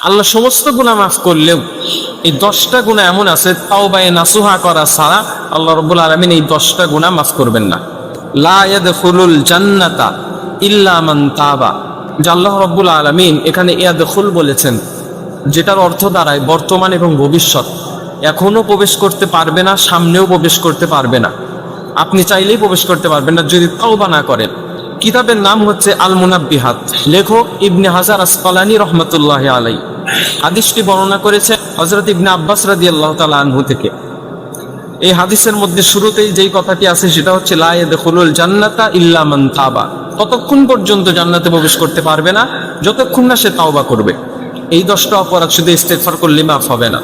আল্লাহ সমস্ত গুনাহ মাফ করলেও এই 10টা গুনাহ এমন আছে তাওবায়ে নাসুহা করা ছাড়া আল্লাহ রাব্বুল আলামিন এই 10টা গুনাহ মাফ করবেন না। লা ইয়াদখুলুল জান্নাতা ইল্লা মান তাবা, যে আল্লাহ রাব্বুল আলামিন এখানে ইয়াদখুল বলেছেন, যেটার অর্থ দাঁড়ায় বর্তমান এবং ভবিষ্যৎ। এখনো প্রবেশ করতে পারবে না, সামনেও প্রবেশ করতে পারবে না, আপনি চাইলেই প্রবেশ করতে পারবেন না যদি তাওবা না করেন। কিতাবের নাম হচ্ছে আল মুনাব্বিহাত, লেখক ইবনে হাজার আসকালানী রহমতুল্লাহ আলাই। হাদিসটি বর্ণনা করেছে হযরত ইবনে আব্বাস রাদিয়াল্লাহু তাআলা আনহু থেকে। এই হাদিসের মধ্যে শুরুতেই যেই কথাটি আছে সেটা হচ্ছে লা ইয়াদখুলুল জান্নাতা ইল্লা মান তাবা, ততক্ষণ পর্যন্ত জান্নাতে প্রবেশ করতে পারবে না যতক্ষণ না সে তাওবা করবে। এই 10টা অপরাধ শুধু ইস্তেগফার করলে মাফ হবে না।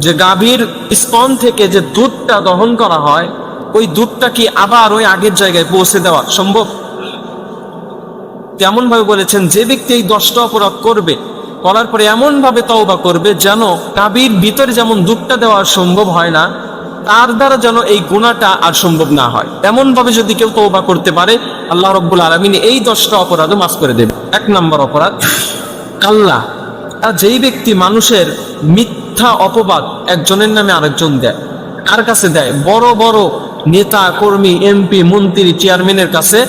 যে গাভীর স্তন থেকে যে দুধটা দহন করা হয়, ওই দুধটা কি আবার ওই আগের জায়গায় পৌঁছে দেওয়া সম্ভব? তেমন ভাবে বলেছেন যে ব্যক্তি এই 10টা অপরাধ করবে, করার পরে এমন ভাবে তওবা করবে যেন গাভীর ভিতরে যেমন দুধটা দেওয়া সম্ভব হয় না, তার দ্বারা যেন এই গুনাহটা আর সম্ভব না হয়, এমন ভাবে যদি কেউ তওবা করতে পারে আল্লাহ রাব্বুল আলামিন এই 10টা অপরাধও মাফ করে দেবে। 1 নম্বর অপরাধ কাল্লা, আর যেই ব্যক্তি মানুষের মিথ্যা অপবাদ একজনের নামে আরেকজন দেয়। কার কাছে দেয়? বড় বড় নেতা কর্মী, এমপি, মন্ত্রী, চেয়ারম্যানের কাছে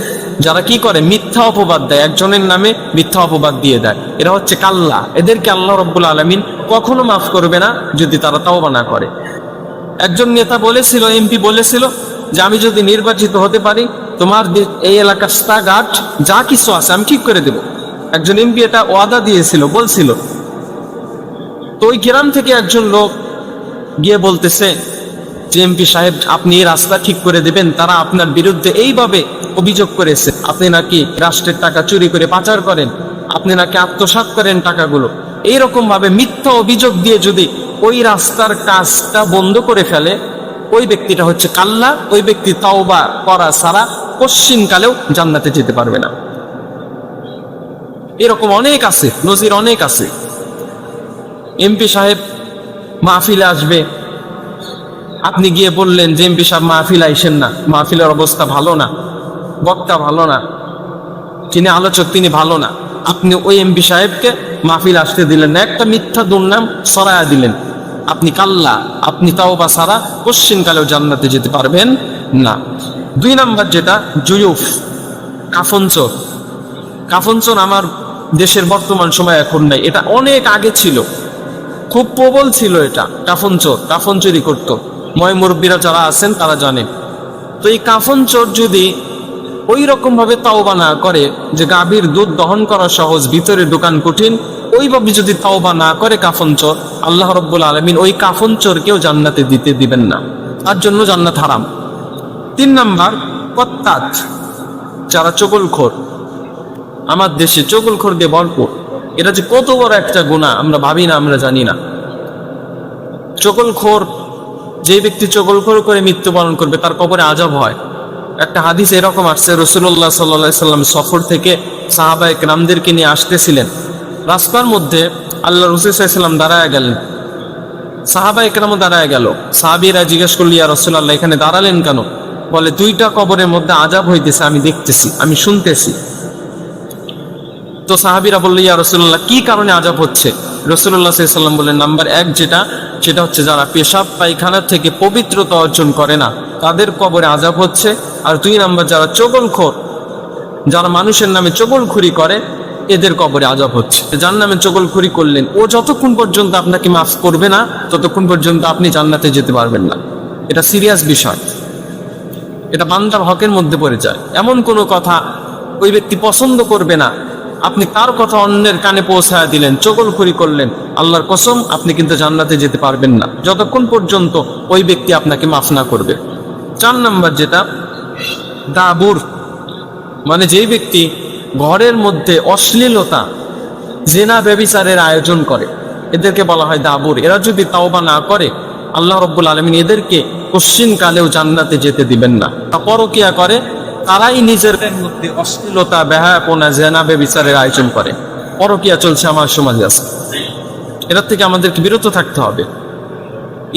যারা কি করে মিথ্যা অপবাদ দেয়, একজনের নামে মিথ্যা অপবাদ দিয়ে দেয়, এরা হচ্ছে কাল্লা। এদেরকে আল্লাহ রাব্বুল আলামিন কখনো মাফ করবে না যদি তারা তাওবা না করে। একজন নেতা বলেছিল, এমপি বলেছিল যে আমি যদি নির্বাচিত হতে পারি তোমার এই এলাকার রাস্তাঘাট যা কিছু আছে আমি ঠিক করে দেব। একজন এমপি এটা ওয়াদা দিয়েছিল, বলছিল। তো ওই গ্রাম থেকে একজন লোক গিয়ে বলতেছে যে এমপি সাহেব আপনি এই রাস্তা ঠিক করে দেবেন, তারা আপনার বিরুদ্ধে এইভাবে অভিযোগ করেছে, আপনি নাকি রাষ্ট্রের টাকা চুরি করে পাচার করেন, আপনি নাকি আত্মসাৎ করেন টাকাগুলো। এইরকম ভাবে মিথ্যা অভিযোগ দিয়ে যদি ওই রাস্তার কাজটা বন্ধ করে ফেলে, ওই ব্যক্তিটা হচ্ছে কাল্লা। ওই ব্যক্তি তাওবা করা ছাড়া পশ্চিমকালেও জান্নাতে যেতে পারবে না। এরকম অনেক আছে, নজির অনেক আছে। এমপি সাহেব মাহফিলে আসবে, আপনি গিয়ে বললেন যে এমপি সাহেব মাহফিল আইসেন না, মাহফিলের অবস্থা ভালো না, বক্তা ভালো না, যিনি আলোচক তিনি ভালো না। আপনি ওই এমপি সাহেবকে মাহফিল আসতে দিলেন না, একটা মিথ্যা দুর্নাম ছড়ায়া দিলেন। আপনি কাল্লা, আপনি তাওবা ছাড়া পশ্চিমকালেও জান্নাতে যেতে পারবেন না। 2 নাম্বার যেটা জুয়ুফ, কাফনচোর। কাফনচোর আমার দেশের বর্তমান সময় এখন নাই, এটা অনেক আগে ছিল, খুব প্রবল ছিল এটা। কাফনচোর, কাফন চুরি করতো, ময় মুরব্বীরা যারা আছেন তারা জানেন। তো এই কাফনচোর যদি ওই রকম ভাবে তাওবা না করে যে গাভীর দুধ দহন করা সহজ, ভিতরে দোকান কঠিন, ওইভাবে যদি তাওবা না করে কাফনচোর, আল্লাহ রাব্বুল আলামিন ওই কাফনচোরকেও জান্নাতে দিতে দিবেন না, তার জন্য জান্নাত হারাম। 3 নাম্বার কত্তাত, যারা চগলখোর। আমার দেশে চগলখোর দিয়ে ভরপুর। এটা যে কত বড় একটা গুনাহ আমরা ভাবি না, আমরা জানি না। চগলখোর, যে ব্যক্তি চগলখোর করে মৃত্যুবরণ করবে তার কবরে আযাব হয়। একটা হাদিস এরকম আসছে, রাসূলুল্লাহ সাল্লাল্লাহু আলাইহি সাল্লাম সফর থেকে সাহাবায়ে কেরামদেরকে নিয়ে আসতেছিলেন। রাস্তার মধ্যে আল্লাহ রাসূল সাল্লাল্লাহু আলাইহি সাল্লাম দাঁড়ায় গেলেন, সাহাবায়ে কেরামও দাঁড়ায় গেল। সাহাবীরা জিজ্ঞেস করল, ইয়া রাসূলুল্লাহ এখানে দাঁড়ালেন কেন? বলে 2টা কবরের মধ্যে আযাব হইতেছে, আমি দেখতেছি, আমি শুনতেছি। তো সাহাবীরা বলল, ইয়া রাসূলুল্লাহ কি কারণে আযাব হচ্ছে? রাসূলুল্লাহ সাল্লাল্লাহু আলাইহি সাল্লাম বললেন, নাম্বার 1 সেটা হচ্ছে যারা পেশাব পায়খানা থেকে পবিত্রতা অর্জন করে না তাদের কবরে আযাব হচ্ছে। আর 2 নাম্বার যারা চগলখোর, যারা মানুষের নামে চগলখুরি করে, এদের কবরে আযাব হচ্ছে। যার নামে চগলখুরি করলেন, ও যতক্ষণ পর্যন্ত আপনাকে মাফ করবে না ততক্ষণ পর্যন্ত আপনি জান্নাতে যেতে পারবেন না। এটা সিরিয়াস বিষয়, এটা বান্দার হকের মধ্যে পড়ে যায়। এমন কোনো কথা ওই ব্যক্তি পছন্দ করবে না, আপনি তার কথা অন্যের কানে পৌঁছায় দিলেন, চগলখুরি করলেন, আল্লাহর কসম আপনি কিন্তু জান্নাতে যেতে পারবেন না যতক্ষণ পর্যন্ত ওই ব্যক্তি আপনাকে মাফ না করবে। 4 নাম্বার যেটা দাবুর, মানে যেই ব্যক্তি ঘরের মধ্যে অশ্লীলতা, জিনা, ব্যভিচারের আয়োজন করে, এদেরকে বলা হয় দাবুর। এরা যদি তাওবা না করে আল্লাহ রাব্বুল আলামিন এদেরকে পশ্চিমকালেও জান্নাতে যেতে দিবেন না। পরকিয়া করে, তারাই নিজের মধ্যে অশ্লীলতা, বেহায়াপনা, জিনা, ব্যভিচারের আয়োজন করে। পরকিয়া চলছে আমার সমাজে আছে, এটার থেকে আমাদেরকে বিরত থাকতে হবে।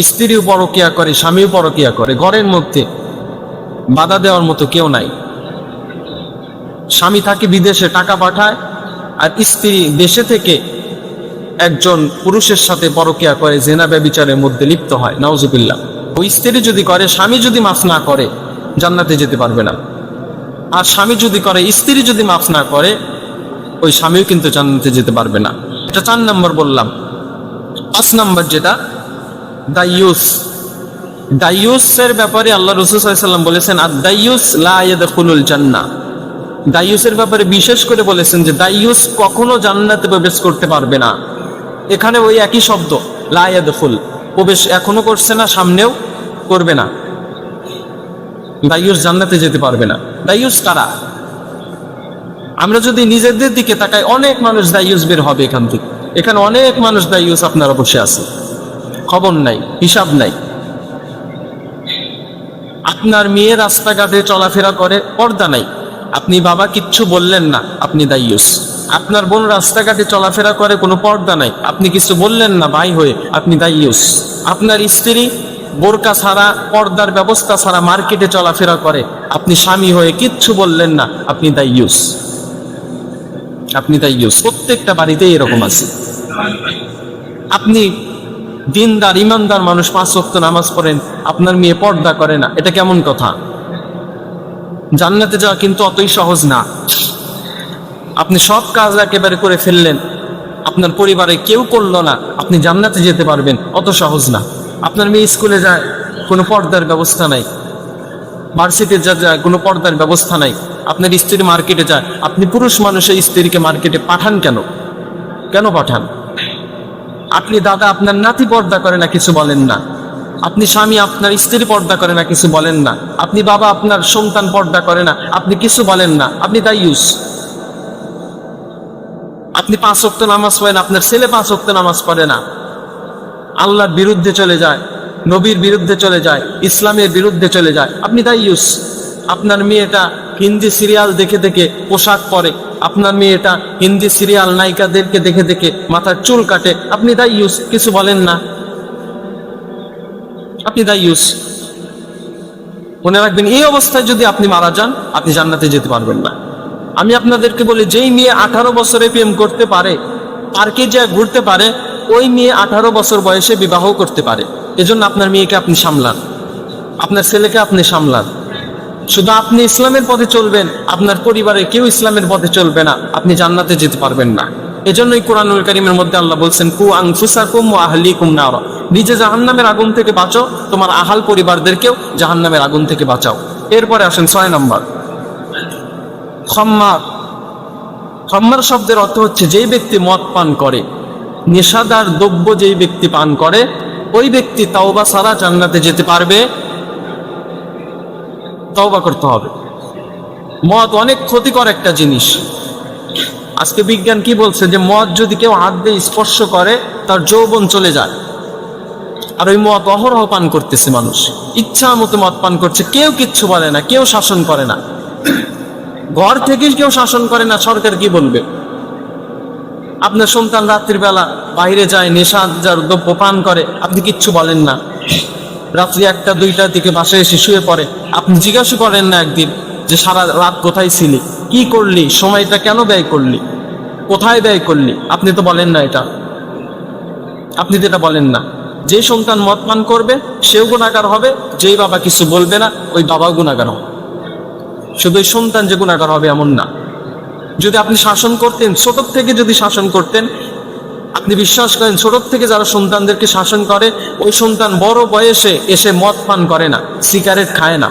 স্ত্রীও পরকিয়া করে, স্বামীও পরকিয়া করে, ঘরের মধ্যে বাধা দেওয়ার মতো কেউ নাই। স্বামী থাকে বিদেশে, টাকা পাঠায়, আর স্ত্রী দেশে থেকে একজন পুরুষের সাথে পরকিয়া করে, জেনা ব্যভিচারের মধ্যে লিপ্ত হয়, নাউজুবিল্লাহ, ওই স্ত্রী যদি করে, স্বামী যদি মাফ না করে, জান্নাতে যেতে পারবে না। আর স্বামী যদি করে, স্ত্রী যদি মাফ না করে, ওই স্বামীও কিন্তু জান্নাতে যেতে পারবে না। এটা 4 নম্বর বললাম। 5 নম্বর যেটা, দাইয়ুস। দাইয়ুসের ব্যাপারে আল্লাহ রাসূল সাল্লাল্লাহু আলাইহি ওয়াসাল্লাম বলেছেন, আদ-দাইয়ুস লা ইয়াদখুলুল জান্নাহ। দাইয়ুসের ব্যাপারে বিশেষ করে বলেছেন যে দাইয়ুস কখনো জান্নাতে প্রবেশ করতে পারবে না। এখানে ওই একই শব্দ, লা ইয়াদখুল, প্রবেশ এখনো করছে না, সামনেও করবে না। দাইয়ুস জান্নাতে যেতে পারবে না। দাইয়ুস কারা? আমরা যদি নিজেদের দিকে তাকাই, অনেক মানুষ দাইয়ুস বের হবে এখান থেকে। এখানে অনেক মানুষ দাইয়ুস আপনারা বসে আছে, খবর নাই, হিসাব নাই। আপনার মেয়ে রাস্তাঘাটে চলাফেরা করে, পর্দা নাই, আপনি বাবা কিচ্ছু বললেন না, আপনি দাইয়ুস। আপনার বোন রাস্তাঘাটে চলাফেরা করে, কোনো পর্দা নাই, আপনি কিছু বললেন না ভাই হয়ে, আপনি দাইয়ুস। আপনার স্ত্রী বোরকা ছাড়া, পর্দার ব্যবস্থা ছাড়া মার্কেটে চলাফেরা করে, আপনি স্বামী হয়ে কিচ্ছু বললেন না, আপনি দাইয়ুস। আপনি দাইয়ুস। প্রত্যেকটা বাড়িতেই এরকম আছে। আপনি দিনদার ইমানদার মানুষ, 5 ওয়াক্ত নামাজ পড়েন, আপনার মেয়ে পর্দা করে না, এটা কেমন কথা? জান্নাতে যাওয়া কিন্তু অতই সহজ না। আপনি সব কাজ একেবারে করে ফেললেন, আপনার পরিবারে কেউ করলো না, আপনি জান্নাতে যেতে পারবেন, অত সহজ না। আপনার মেয়ে স্কুলে যায়, কোনো পর্দার ব্যবস্থা নাই, ভার্সিটিতে যায়, কোনো পর্দার ব্যবস্থা নাই। আপনার স্ত্রী মার্কেটে যায়, আপনি পুরুষ মানুষের স্ত্রীকে মার্কেটে পাঠান কেন? কেন পাঠান? আপনি দাদা, আপনার নাতি পর্দা করে না, কিছু বলেন না। আপনি স্বামী, আপনার স্ত্রী পর্দা করে না, কিছু বলেন না। আপনি বাবা, আপনার সন্তান পর্দা করে না, আপনি কিছু বলেন না, আপনি দাইয়ুস। আপনি 5 ওয়াক্ত নামাজ পড়েন, আপনার ছেলে 5 ওয়াক্ত নামাজ পড়ে না, আল্লাহর বিরুদ্ধে চলে যায়, নবীর বিরুদ্ধে চলে যায়, ইসলামের বিরুদ্ধে চলে যায়, আপনি দাইয়ুস। আপনার মেয়েটা হিন্দি সিরিয়াল দেখে দেখে পোশাক পরে, আপনার মেয়েটা হিন্দি সিরিয়াল নায়িকাদেরকে দেখে দেখে মাথার চুল কাটে, আপনি দাইয়ুস, কিছু বলেন না, আপনি দাইয়ুস। মনে রাখবেন, এই অবস্থায় যদি আপনি মারা যান, আপনি জান্নাতে যেতে পারবেন না। আমি আপনাদেরকে বলি, যেই মেয়ে 18 বছরে প্রেম করতে পারে, পার্কে যা ঘুরতে পারে, ওই মেয়ে 18 বছর বয়সে বিবাহ করতে পারে। এজন্য আপনার মেয়েকে আপনি সামলান, আপনার ছেলেকে আপনি সামলান। শুধু আপনি ইসলামের পথে চলবেন, আপনার পরিবারের কেউ ইসলামের পথে চলবে না, আপনি জান্নাতে যেতে পারবেন না। এজন্যই কোরআনুল কারীমের মধ্যে আল্লাহ বলছেন, কু আনফুসাকুম ওয়া আহলিকুম নারা, নিজে জাহান্নামের আগুন থেকে বাঁচো, তোমার আহাল পরিবারদেরকেও জাহান্নামের আগুন থেকে বাঁচাও। এরপরে আসেন 6 নম্বর, খাম্মার। খাম্মার শব্দের অর্থ হচ্ছে যেই ব্যক্তি মদ পান করে, নেশাদার দ্রব্য যেই ব্যক্তি পান করে, ওই ব্যক্তি তাওবা ছাড়া জান্নাতে যেতে পারবে। তওবা করতে হবে। মদ অনেক ক্ষতিকর একটা জিনিস। আজকে বিজ্ঞান কি বলছে, যে মদ যদি কেউ হাত দিয়ে স্পর্শ করে, তার যৌবন চলে যায়। আর ওই মদ অহরহ পান করতেছে মানুষ, ইচ্ছা মতো মদ পান করছে, কেউ কিচ্ছু বলে না, কেউ শাসন করে না, ঘর থেকে কেউ শাসন করে না, সরকার কি বলবে? আপনার সন্তান রাত্রির বেলা বাইরে যায়, নেশাদার দ্রব্য পান করে, আপনি কিচ্ছু বলেন না। রাত্রি 1টা 2টার দিকে বাসায় এসে শুয়ে পড়ে, আপনি জিজ্ঞাসা করেন না একদিন যে সারা রাত কোথায় ছিলি, কি করলি, সময়টা কেন ব্যয় করলি, কোথায় ব্যয় করলি? আপনি তো বলেন না এটা, আপনি তো এটা বলেন না। যে সন্তান মদ পান করবে সেও গুনাহগার হবে, যেই বাবা কিছু বলবে না ওই বাবাও গুনাহগার হবে। শুধু ওই সন্তান যে গুনাহগার হবে এমন না। যদি আপনি শাসন করতেন, ছোট থেকে যদি শাসন করতেন, আপনি বিশ্বাস করেন ছোট থেকে যারা সন্তানদেরকে শাসন করে, ওই সন্তান বড় বয়সে এসে মদ পান করে না, সিগারেট খায় না,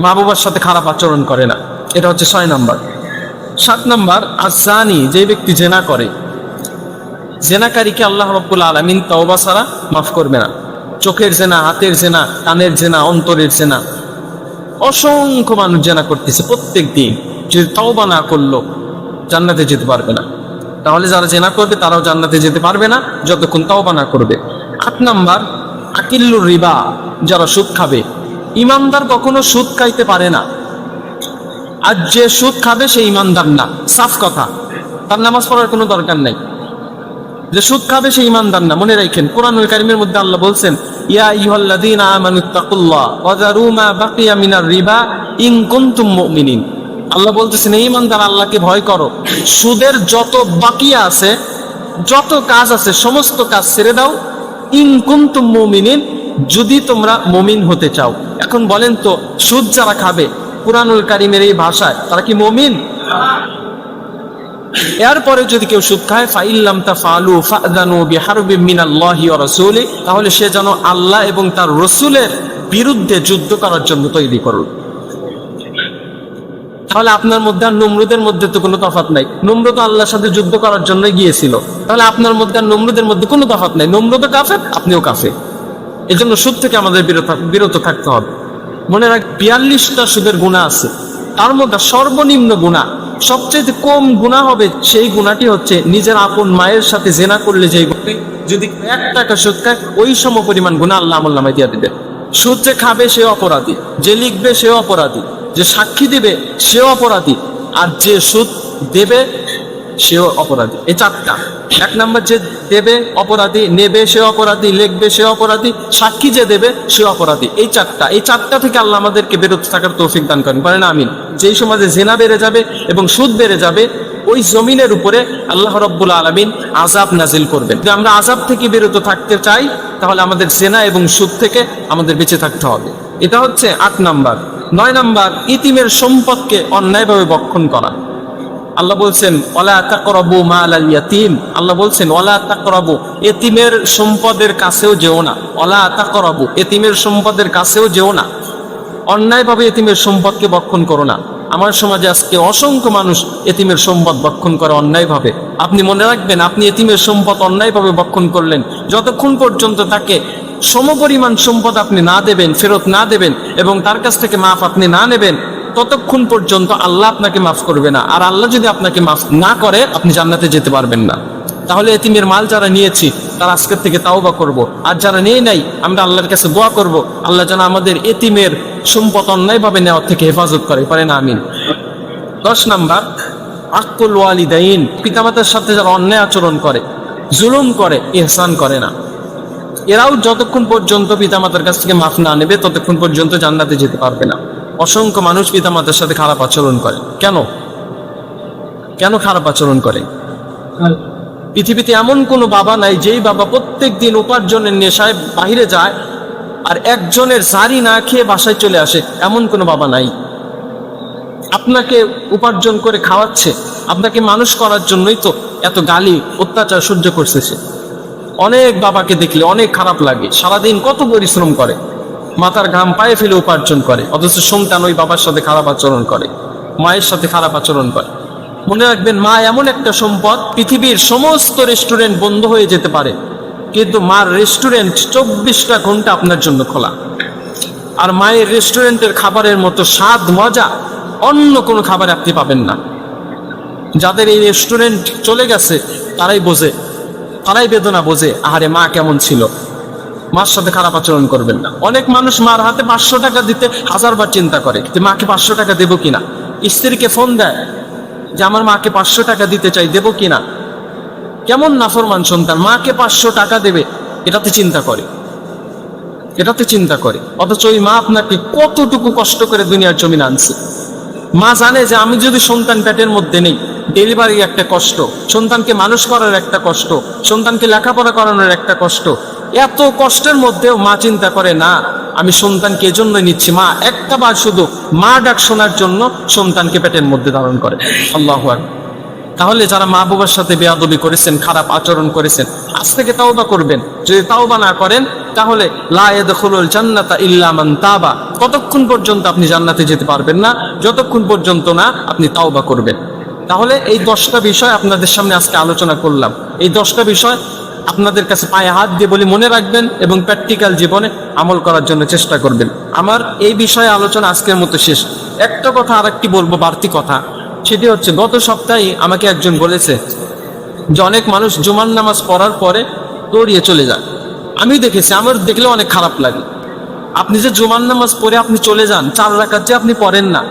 মা বাবার সাথে খারাপ আচরণ করে না। এটা হচ্ছে 6 নম্বর। 7 নম্বর, আযানি, যে ব্যক্তি জেনা করে, জেনাকারীকে আল্লাহ রাব্বুল আলামিন তওবা ছাড়া মাফ করবে না। চোখের জেনা, হাতের জেনা, কানের জেনা, অন্তরের জেনা, অসংখ্য মানুষ জেনা করতেছে প্রত্যেক দিন। যদি তওবা না করলো জান্নাতে যেতে পারবে না। তাহলে যারা জেনা করবে তারাও জান্নাতে যেতে পারবে না যতক্ষণ তওবা না করবে। 8 নম্বর, আকিল্লুর রিবা, যারা সুদ খাবে। ইমানদার কখনো সুদ খাইতে পারে না। আর যে সুদ খাবে সে ইমানদার না, সাফ কথা, তার নামাজ পড়ার কোনো দরকার নাই। যে সুদ খাবে সে ইমানদার না, মনে রাখেন। কোরআনুল কারীমের মধ্যে আল্লাহ বলছেন, ইয়া আইয়ুহাল্লাযীনা আমানুত্তাকুল্লাহ ওয়া যারু মা বাকিয়া মিনার রিবা ইন কুনতুম মুমিনিন। আল্লাহ বলতেছেন, এই ইমানদার আল্লাহকে ভয় করো, সুদের যত বাকিয়া আছে যত কাজ আছে সমস্ত কাজ ছেড়ে দাও, ইন কুনতুম মুমিনিন, যদি তোমরা মুমিন হতে চাও। এখন বলেন তো, সুদ যারা খাবে কুরআনুল কারীমের এই ভাষায়, তারা কি মুমিন? এরপরে যদি কেউ সুদ খায়, ফাইল্লাম তাফআলু ফাযানু বিহারবিম মিনাল্লাহি ওয়া রাসূলি, তাহলে সে যেন আল্লাহ এবং তার রাসূলের বিরুদ্ধে যুদ্ধ করার জন্য তৈরি করুন। তাহলে আপনার মধ্যে আর নমরুদের মধ্যে তো কোনো তফাৎ নাই। নমরুদ আল্লাহর সাথে যুদ্ধ করার জন্য গিয়েছিল, তাহলে আপনার মধ্যে আর নমরুদের মধ্যে কোনো তফাৎ নাই। নমরুদও কাফের, আপনিও কাফের। এজন্য সুদ থেকে আমাদের বিরত থাকতে হবে। মনে রাখ, 42টা সুদের গুনাহ আছে, তার মধ্যে সর্বনিম্ন গুনাহ, সবচেয়ে কম গুনাহ হবে সেই গুনাহটি হচ্ছে নিজের আপন মায়ের সাথে জেনা করলে যেই যদি 1 টাকা সুদ খায়, ওই সম পরিমাণ গুনাহ আল্লাহ আমলনামায় দিয়ে দিবে। সুদ যে খাবে সে অপরাধী, যে লিখবে সেও অপরাধী, যে সাক্ষী দিবে সেও অপরাধী, আর যে সুদ দেবে সেও অপরাধী। এই 4টা। 1 নাম্বার, যে দেবে অপরাধী, নেবে সে অপরাধী, লিখবে সে অপরাধী, সাক্ষী যে দেবে সে অপরাধী। এই 4টা থেকে আল্লাহ আমাদেরকে বিরত থাকার তৌফিক দান করেন, পারেন আমিন। যেই সমাজে জেনা বেড়ে যাবে এবং সুদ বেড়ে যাবে, ওই জমিনের উপরে আল্লাহ রাব্বুল আলামিন আযাব নাজিল করবেন। যদি আমরা আযাব থেকে বিরত থাকতে চাই, তাহলে আমাদের জেনা এবং সুদ থেকে আমাদের বেঁচে থাকতে হবে। এটা হচ্ছে 8 নাম্বার। 9 নাম্বার, ইতিমের সম্পদকে অন্যায়ভাবে ভক্ষণ করা। আল্লাহ বলছেন ওয়ালা তাকরাবু মালাল ইয়াতীম, আল্লাহ বলছেন ওয়ালা তাকরাবু, এতিমের সম্পদের কাছেও যেও না। ওয়ালা তাকরাবু, এতিমের সম্পদের কাছেও যেও না। অন্যায়ভাবে এতিমের সম্পদকে ভক্ষণ করো না। আমার সমাজে আজকে অসংখ্য মানুষ এতিমের সম্পদ ভক্ষণ করে অন্যায়ভাবে। আপনি মনে রাখবেন, আপনি এতিমের সম্পদ অন্যায়ভাবে ভক্ষণ করলেন, যতক্ষণ পর্যন্ত তাকে সমপরিমাণ সম্পদ আপনি না দেবেন, ফেরত না দেবেন, এবং তার কাছ থেকে মাফ আপনি না নেবেন, ততক্ষণ পর্যন্ত আল্লাহ আপনাকে মাফ করবে না। আর আল্লাহ যদি আপনাকে মাফ না করে, আপনি জান্নাতে যেতে পারবেন না। তাহলে এতিমের মাল যারা নিয়েছি, তারা আজকের থেকে তাওবা করব। আর যারা নিয়ে নাই, আমরা আল্লাহর কাছে দোয়া করব, আল্লাহ যেন আমাদের এতিমের সম্পদ অন্যায়ভাবে নেওয়ার থেকে হেফাজত করে, পারেন আমিন। 10 নাম্বার, আকুল ওয়ালিদাইন, পিতামাতার সাথে যারা অন্যায় আচরণ করে, জুলুম করে, ইহসান করে না, এরাও যতক্ষণ পর্যন্ত পিতামাতার কাছ থেকে মাফ না নেবে, ততক্ষণ পর্যন্ত জান্নাতে যেতে পারবে না। অসংখ্য মানুষ পিতামাতার সাথে খারাপ আচরণ করে। কেন খারাপ আচরণ করে? পৃথিবীতে এমন কোনো বাবা নাই যেই বাবা প্রত্যেক দিন উপার্জনের নেশায় বাহিরে যায় আর একজনের জারি না খেয়ে বাসায় চলে আসে, এমন কোনো বাবা নাই। আপনাকে উপার্জন করে খাওয়াচ্ছে, আপনাকে মানুষ করার জন্যই তো এত গালি অত্যাচার সহ্য করতেছে। অনেক বাবাকে দেখলে অনেক খারাপ লাগে, সারাদিন কত পরিশ্রম করে, মাথার ঘাম পায়ে ফেলে উপার্জন করে, অথচ সন্তান ওই বাবার সাথে খারাপ আচরণ করে, মায়ের সাথে খারাপ আচরণ করে। মনে রাখবেন, মা এমন একটা সম্পদ, পৃথিবীর সমস্ত রেস্টুরেন্ট বন্ধ হয়ে যেতে পারে, কিন্তু মার রেস্টুরেন্ট 24টা ঘন্টা আপনার জন্য খোলা। আর মায়ের রেস্টুরেন্টের খাবারের মতো স্বাদ মজা অন্য কোনো খাবারে আপনি পাবেন না। যাদের এই রেস্টুরেন্ট চলে গেছে তারাই বোঝে, তারাই বেদনা বোঝে, আহারে মা কেমন ছিল। মার সাথে খারাপ আচরণ করবেন না। অনেক মানুষ মার হাতে 500 টাকা দিতে 1000 বার চিন্তা করে যে মাকে 500 টাকা দেবো কিনা। স্ত্রীকে ফোন দেয় যে আমার মাকে 500 টাকা দিতে চাই, দেবো কিনা। কেমন নাফরমান সন্তান, মাকে 500 টাকা দেবে এটাতে চিন্তা করে, অথচ ওই মা আপনাকে কতটুকু কষ্ট করে দুনিয়ার জমিন আনছে। মা জানে যে আমি যদি সন্তান পেটের মধ্যে নেই, ডেলিভারি একটা কষ্ট, সন্তানকে মানুষ করার একটা কষ্ট, সন্তানকে লেখাপড়া করানোর একটা কষ্ট, এত কষ্টের মধ্যেও মা চিন্তা করে না আমি সন্তানকে এজন্যই নিচ্ছি। মা একটা বার শুধু মা ডাক শোনার জন্য সন্তানকে পেটের মধ্যে ধারণ করে। আল্লাহু আকবার। তাহলে যারা মা বাবার সাথে বেয়াদবি করেছেন, খারাপ আচরণ করেছেন, আজ থেকে তাওবা করবেন। যদি তাওবা না করেন, তাহলে লা ইয়াদখুলুল জান্নাতা ইল্লা মান তাবা, ততক্ষণ পর্যন্ত আপনি জান্নাতে যেতে পারবেন না যতক্ষণ পর্যন্ত না আপনি তাওবা করবেন। তাহলে এই 10টা বিষয় আপনাদের সামনে আজকে আলোচনা করলাম। এই 10টা বিষয় আপনাদের কাছে পায়ে হাত দিয়ে বলি, মনে রাখবেন এবং প্র্যাকটিক্যাল জীবনে আমল করার জন্য চেষ্টা করবেন। আমার এই বিষয়ে আলোচনা আজকের মতো শেষ। একটা কথা আরেকটি বলবো, বাড়তি কথা, সেটি হচ্ছে গত সপ্তাহে আমাকে একজন বলেছে যে অনেক মানুষ জুমার নামাজ পড়ার পরে দৌড়িয়ে চলে যায়। আমি দেখেছি, আমার দেখলে অনেক খারাপ লাগে। আপনি যে জুমার নামাজ পড়ে আপনি চলে যান, 4 রাকাত যে আপনি পড়েন না,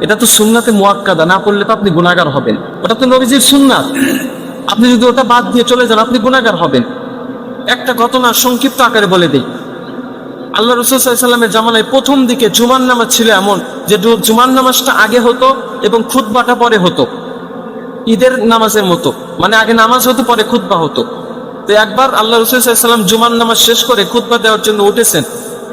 এটা তো সুন্নাতে মুআক্কাদা, না পড়লে তো আপনি গুনাহগার হবেন। ওটা তো নবীজির সুন্নাত, আপনি যদি ওটা বাদ দিয়ে চলে যান আপনি গুনাহগার হবেন। একটা ঘটনা সংক্ষিপ্ত আকারে বলে দিই। আল্লাহ রাসূল সাল্লাল্লাহু আলাইহি ওয়াসাল্লামের জামানায় প্রথম দিকে জুমার নামাজ ছিল এমন যে জুমার নামাজটা আগে হতো এবং খুতবাটা পরে হতো। ঈদের নামাজের মতো, মানে আগে নামাজ হতো পরে খুতবা হতো। তো একবার আল্লাহ রাসূল সাল্লাল্লাহু আলাইহি ওয়াসাল্লাম জুমার নামাজ শেষ করে খুতবা দেওয়ার জন্য উঠেছেন।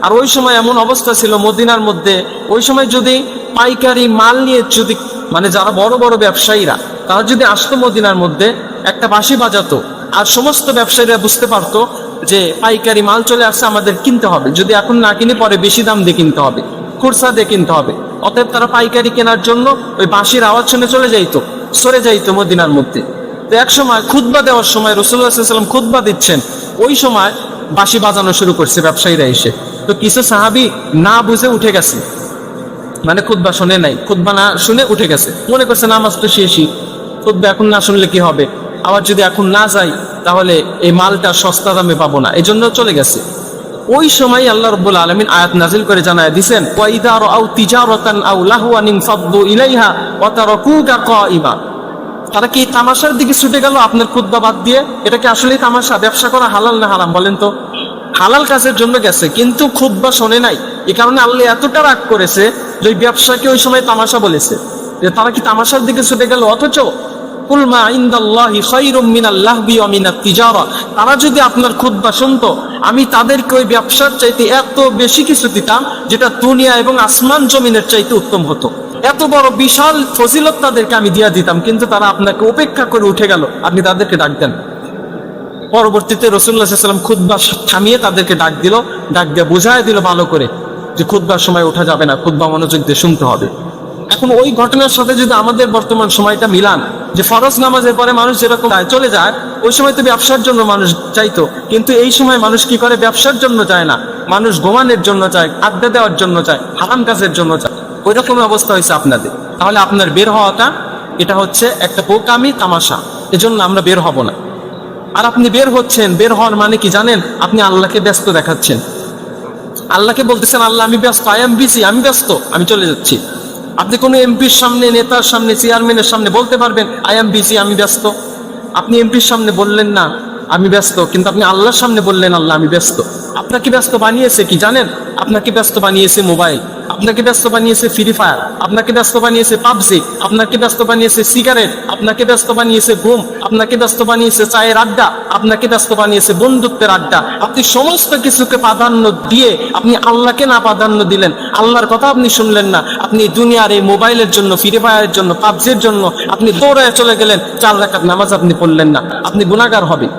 আর ওই সময় এমন অবস্থা ছিল মদিনার মধ্যে, ওই সময় যদি পাইকারি মাল নিয়ে যদি মানে যারা বড় বড় ব্যবসায়ীরা তারা যদি আসতো মদিনার মধ্যে, একটা বাঁশি বাজাতো, আর সমস্ত ব্যবসায়ীরা বুঝতে পারতো যে পাইকারি মাল চলে আসছে, আমাদের কিনতে হবে, যদি এখন না কিনে পরে বেশি দাম দিয়ে কিনতে হবে, খুরসা দিয়ে কিনতে হবে। অতএব তারা পাইকারি কেনার জন্য ওই বাঁশির আওয়াজ শুনে চলে যাইতো, সরে যাইতো মদিনার মধ্যে। তো এক সময় খুতবা দেওয়ার সময় রাসূলুল্লাহ সাল্লাল্লাহু আলাইহি ওয়াসাল্লাম খুতবা দিচ্ছেন, ওই সময় বাঁশি বাজানো শুরু করছে ব্যবসায়ীরা এসে। তো কিছু সাহাবী না বুঝে উঠে গেছে, মানে খুতবা শুনে নাই, খুতবা না শুনে উঠে গেছে, মনে করছে নামাজ তো শেষই, খুতবা এখন না শুনলে কি হবে, আবার যদি এখন না যাই তাহলে এই মালটা সস্তা দামে পাবো না, এই জন্য চলে গেছে। ওই সময় আল্লাহ রাব্বুল আলামিন আয়াত নাজিল করে জানায় দিয়েছেন, ওয়া ইযা রাআউ তিজারাতান আও লাহওয়ান ইনফাদ্দু ইলাইহা ওয়া তারাকুকা কাইমা। তারা কি তামাশার দিকে ছুটে গেল আপনার খুতবা বাদ দিয়ে? এটা কি আসলেই তামাশা? ব্যবসা করা হালাল না হারাম বলেন তো? হালাল কাজের জন্য গেছে, কিন্তু খুতবা শোনে নাই। এই কারণে আল্লাহ এতটা রাগ করেছে যে ওই ব্যবসাকে ওই সময় তামাশা বলেছে, যে তারা কি তামাশার দিকে ছুটে গেল। অথচ কুল মা ইনদাল্লাহি খায়রুম মিনাল লাহবি ওয়া মিনাত তিজারা, তারা যদি আপনার খুতবা শুনতো, আমি তাদেরকে ওই ব্যবসার চাইতে এত বেশি কিছু দিতাম যেটা দুনিয়া এবং আসমান জমিনের চাইতে উত্তম হতো। এত বড় বিশাল ফজিলত তাদেরকে আমি দিয়া দিতাম, কিন্তু তারা আপনাকে উপেক্ষা করে উঠে গেল, আপনি তাদেরকে ডাক দেন। পরবর্তীতে রাসূলুল্লাহ সাল্লাল্লাহু আলাইহি ওয়াসাল্লাম খুতবা থামিয়ে তাদেরকে ডাক দিল, ডাক দিয়ে বুঝায় দিল ভালো করে যে খুতবার সময় ওঠা যাবে না, খুতবা মনোযোগ দিয়ে শুনতে হবে। এখন ওই ঘটনার সাথে যদি আমাদের বর্তমান সময়টা মিলান, যে ফরজ নামাজের পরে মানুষ যেরকম চলে যায়, ওই সময় তো ব্যবসার জন্য মানুষ চাইতো, কিন্তু এই সময় মানুষ কি করে? ব্যবসার জন্য যায় না, মানুষ ঘুমানোর জন্য চায়, আড্ডা দেওয়ার জন্য চায়, হারাম কাজের জন্য চায়। ওই রকম অবস্থা হয়েছে আপনাদের। তাহলে আপনার বের হওয়াটা এটা হচ্ছে একটা বোকামি, তামাশা, এজন্য আমরা বের হব না। আর আপনি বের হচ্ছেন, বের হওয়ার মানে কি জানেন? আপনি আল্লাহকে ব্যস্ত দেখাচ্ছেন, আল্লাহকে বলতেছেন আল্লাহ আমি ব্যস্ত, আই এম বিজি, আমি ব্যস্ত, আমি চলে যাচ্ছি। আপনি কোনো এমপির সামনে, নেতার সামনে, চেয়ারম্যানের সামনে বলতে পারবেন আই এম বিজি, আমি ব্যস্ত। আপনি এমপির সামনে বললেন না আমি ব্যস্ত, কিন্তু আপনি আল্লাহর সামনে বললেন আল্লাহ আমি ব্যস্ত। আপনাকে ব্যস্ত বানিয়েছে কি জানেন? আপনাকে ব্যস্ত বানিয়েছে মোবাইল, আপনাকে ব্যস্ত বানিয়েছে ফ্রি ফায়ার, আপনাকে ব্যস্ত বানিয়েছে পাবজি, আপনাকে ব্যস্ত বানিয়েছে সিগারেট, আপনাকে ব্যস্ত বানিয়েছে ঘুম, আপনাকে ব্যস্ত বানিয়েছে চায়ের আড্ডা, আপনাকে ব্যস্ত বানিয়েছে বন্ধুত্বের আড্ডা। আপনি সমস্ত কিছুকে প্রাধান্য দিয়ে আপনি আল্লাহকে না প্রাধান্য দিলেন, আল্লাহর কথা আপনি শুনলেন না, আপনি দুনিয়ার এই মোবাইলের জন্য, ফ্রি ফায়ারের জন্য, পাবজির জন্য আপনি দৌড়ায় চলে গেলেন, 4 রাকাত নামাজ আপনি পড়লেন না, আপনি গুনাহগার হবেন।